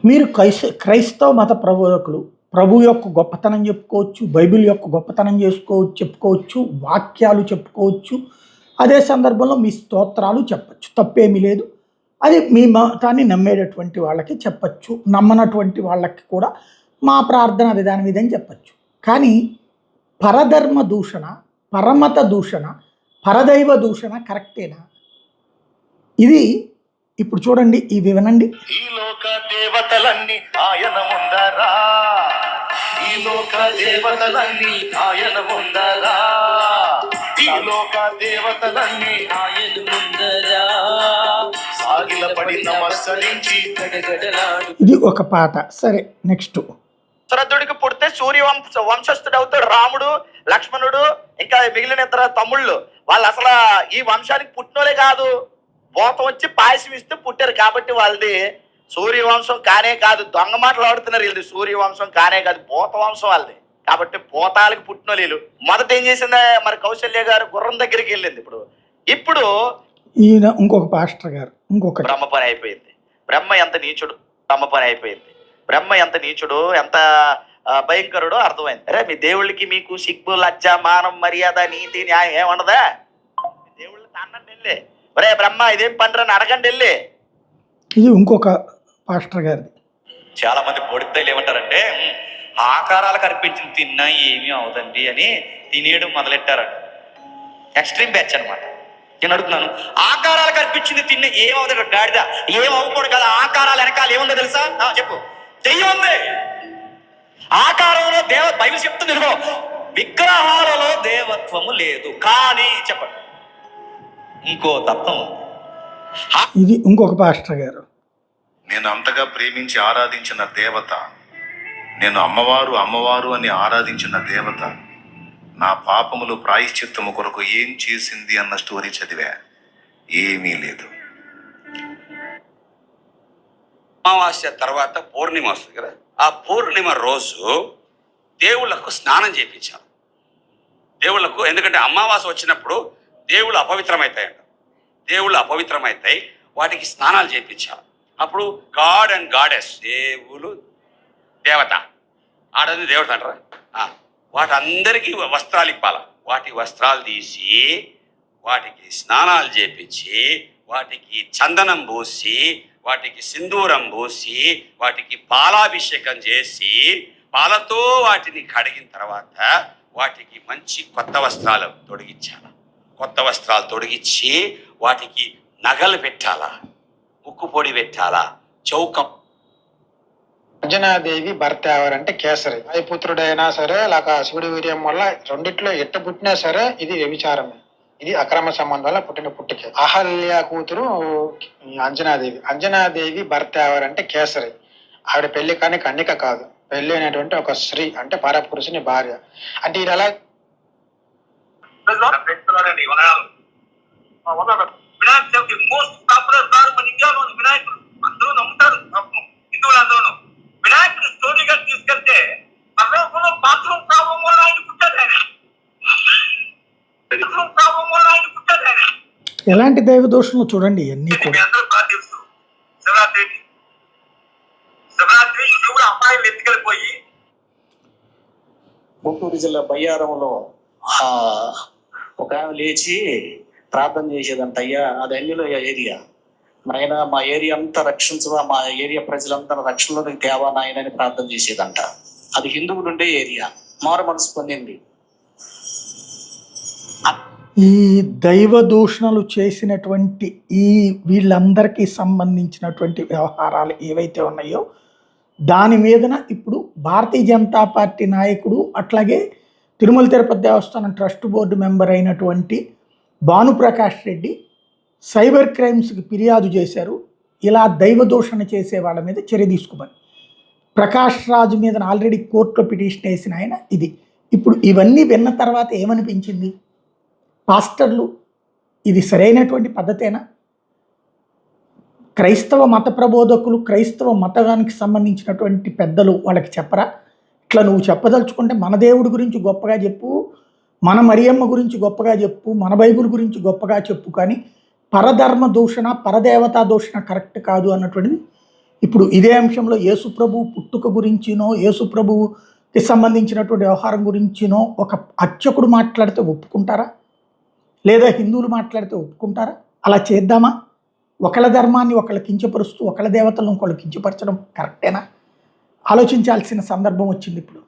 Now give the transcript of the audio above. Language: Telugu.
మీరు క్రైస్తవ మత ప్రబోధకులు ప్రభు యొక్క గొప్పతనం చెప్పుకోవచ్చు, బైబిల్ యొక్క గొప్పతనం చెప్పుకోవచ్చు, వాక్యాలు చెప్పుకోవచ్చు. అదే సందర్భంలో మీ స్తోత్రాలు చెప్పచ్చు, తప్పేమీ లేదు. అది మీ మతాన్ని నమ్మేటటువంటి వాళ్ళకి చెప్పచ్చు, నమ్మనటువంటి వాళ్ళకి కూడా మా ప్రార్థన విధానం ఇదని చెప్పచ్చు. కానీ పరధర్మ దూషణ, పరమత దూషణ, పరదైవ దూషణ కరెక్టేనా? ఇది ఇప్పుడు చూడండి, ఇవి వినండి. ఈ లోక దేవతలన్నీ ఆయన ముందరా, ఈ లోక దేవతలన్నీ ఆయన ముందరా, ఈ లోక దేవతలన్నీ ఆయన ముందరా సాగిలపడి నమస్కరించి గడగడలాడు. ఇది ఒక పాట. సరే, నెక్స్ట్. దశరథుడికి పుడితే వంశస్థుడు అవుతాడు రాముడు, లక్ష్మణుడు, ఇంకా మిగిలిన ఇద్దరు తమ్ముళ్ళు. వాళ్ళు అసలు ఈ వంశానికి పుట్టినోలే కాదు, పోతం వచ్చి పాయసం ఇస్తే పుట్టారు. కాబట్టి వాళ్ళది సూర్యవంశం కానే కాదు. దొంగ మాటలు ఆడుతున్నారు. వీళ్ళది సూర్యవంశం కానే కాదు, పోత వంశం వాళ్ళది. కాబట్టి పోతాలకు పుట్టిన వీళ్ళు. మొదట ఏం చేసిందా మరి కౌశల్య గారు గుర్రం దగ్గరికి వెళ్ళింది. ఇప్పుడు ఈయన ఇంకొక పాస్టర్ గారు ఇంకొక బ్రహ్మ పని అయిపోయింది. బ్రహ్మ ఎంత నీచుడు, బ్రహ్మ పని అయిపోయింది. బ్రహ్మ ఎంత నీచుడు, ఎంత భయంకరుడో అర్థమైంది. అరే మీ దేవుళ్ళకి మీకు సిగ్గు, లజ్జ, మానం, మర్యాద, నీతి, న్యాయం ఏముండదా? మీ దేవుళ్ళు అన్నండి వెళ్ళి, ఒరే బ్రహ్మ ఇదేం పండ్రని అడగండి వెళ్ళి. ఇది ఇంకొక పాస్టర్ గారిది. చాలా మంది పొడితలు ఏమంటారంటే ఆకారాలకు అర్పించిన తిన్నా ఏమీ అవదండి అని తినేయడం మొదలెట్టారంట. ఎక్స్ట్రీమ్ బ్యాచ్ అనమాట. నేను అడుగుతున్నాను, ఆకారాలకు అర్పించింది తిన్న ఏమవుతుంది? గాడిద ఏం అవ్వకూడదు కదా. ఆకారాలు వెనకాల ఏముందో తెలుసా? చెప్పు. దెయ్యం ఉంది ఆకారంలో. బైబిల్ చెప్తుంది ఇదిగో, విగ్రహాలలో దేవత్వము లేదు. కానీ చెప్పండి, ఇంకో తత్వం ఉంది. ఇది ఇంకొక పాస్టర్ గారు. నేను అంతగా ప్రేమించి ఆరాధించిన దేవత, నేను అమ్మవారు అమ్మవారు అని ఆరాధించిన దేవత నా పాపములు ప్రాయశ్చిత్తము కొరకు ఏం చేసింది అన్న స్టోరీ చదివా. ఏమీ లేదు. అమావాస్య తర్వాత పౌర్ణిమ వస్తుంది కదా, ఆ పౌర్ణిమ రోజు దేవుళ్లకు స్నానం చేయించారు. దేవుళ్లకు, ఎందుకంటే అమావాస్య వచ్చినప్పుడు దేవుళ్ళు అపవిత్రమవుతాయంట. దేవుళ్ళు అపవిత్రమవుతాయి, వాటికి స్నానాలు చేయించారు. అప్పుడు గాడ్ అండ్ గాడెస్, దేవులు దేవత, ఆడది దేవత అంటారా, వాటందరికీ వస్త్రాలు ఇప్పాల. వాటి వస్త్రాలు తీసి వాటికి స్నానాలు చేపించి వాటికి చందనం పూసి వాటికి సింధూరం పూసి వాటికి పాలాభిషేకం చేసి పాలతో వాటిని కడిగిన తర్వాత వాటికి మంచి కొత్త వస్త్రాలు తొడిగించాల. కొత్త వస్త్రాలు తొడిగించి వాటికి నగలు పెట్టాలా, ముక్కు పొడి పెట్టాలా, చౌకం. అంజనాదేవి భర్త ఎవరంటే కేసరి. వాయుపుత్రుడైనా సరే లేక శివుడి వీర్యం వల్ల రెండిట్లో ఎట్ట పుట్టినా సరే ఇది వ్యభిచారమే. ఇది అక్రమ సంబంధం వల్ల పుట్టిన పుట్టికే. అహల్య కూతురు అంజనాదేవి. అంజనాదేవి భర్త ఎవరంటే కేసరి. ఆవిడ పెళ్లి కానీ కన్నిక కాదు, పెళ్లి అయినటువంటి ఒక స్త్రీ, అంటే పరపురుషుని భార్య. అంటే ఇది ఎలా వినాయక చవితి మోస్ట్ పాపులర్ కాదు మన ఇండియాలో. వినాయకుడు అందరూ నమ్ముతారు, హిందువులు అందరూ. వినాయకుడు స్టోరీగా తీసుకెళ్తే పర్లోకంలో బాత్రూమ్ ప్రాబ్లం వల్ల ఆయన పుట్టాడు. బాత్రూమ్ ప్రాబ్లం వల్ల ఆయన పుట్టాడు. ఎలాంటి దైవ దోషంలో చూడండి ఇవన్నీ కూడా. అందరూ బాగా తెలుసు. శివరాత్రి శివుడు అమ్మాయిలు ఎత్తుకెళ్ళిపోయి గుంటూరు జిల్లా బయ్యారంలో ఒక ఆమె లేచి ప్రార్థన చేసేదంట. అయ్యా అది అన్నిలో ఏరియా నాయన, మా ఏరియా అంతా రక్షించవా, మా ఏరియా ప్రజలంతా రక్షణలోకి తేవా నాయన అని ప్రార్థన చేసేదంట. అది హిందువులుండే ఏరియా. మారు మనసు పొందింది. ఈ దైవ దూషణలు చేసినటువంటి ఈ వీళ్ళందరికీ సంబంధించినటువంటి వ్యవహారాలు ఏవైతే ఉన్నాయో దాని మీదన ఇప్పుడు భారతీయ జనతా పార్టీ నాయకుడు, అట్లాగే తిరుమల తిరుపతి దేవస్థానం ట్రస్ట్ బోర్డు మెంబర్ అయినటువంటి భానుప్రకాష్ రెడ్డి సైబర్ క్రైమ్స్కి ఫిర్యాదు చేశారు. ఇలా దైవ దూషణ చేసే వాళ్ళ మీద చర్య తీసుకోమని. ప్రకాష్ రాజు మీద ఆల్రెడీ కోర్టులో పిటిషన్ వేసిన ఆయన ఇది. ఇప్పుడు ఇవన్నీ విన్న తర్వాత ఏమనిపించింది? పాస్టర్లు ఇది సరైనటువంటి పద్ధతేనా? క్రైస్తవ మత ప్రబోధకులు, క్రైస్తవ మతానికి సంబంధించినటువంటి పెద్దలు వాళ్ళకి చెప్పరా? ఇట్లా నువ్వు చెప్పదలుచుకుంటే మన దేవుడి గురించి గొప్పగా చెప్పు, మన మరియమ్మ గురించి గొప్పగా చెప్పు, మన బైబిల్ గురించి గొప్పగా చెప్పు, కానీ పరధర్మ దూషణ, పరదేవతా దూషణ కరెక్ట్ కాదు అన్నటువంటిది ఇప్పుడు ఇదే అంశంలో యేసుప్రభు పుట్టుక గురించినో యేసుప్రభుకి సంబంధించినటువంటి వ్యవహారం గురించినో ఒక అర్చకుడు మాట్లాడితే ఒప్పుకుంటారా? లేదా హిందువులు మాట్లాడితే ఒప్పుకుంటారా? అలా చేద్దామా? ఒకళ్ళ ధర్మాన్ని ఒకళ్ళు కించపరుస్తూ ఒకళ్ళ దేవతలను ఇంకొకళ్ళు కించపరచడం కరెక్టేనా? ఆలోచించాల్సిన సందర్భం వచ్చింది ఇప్పుడు.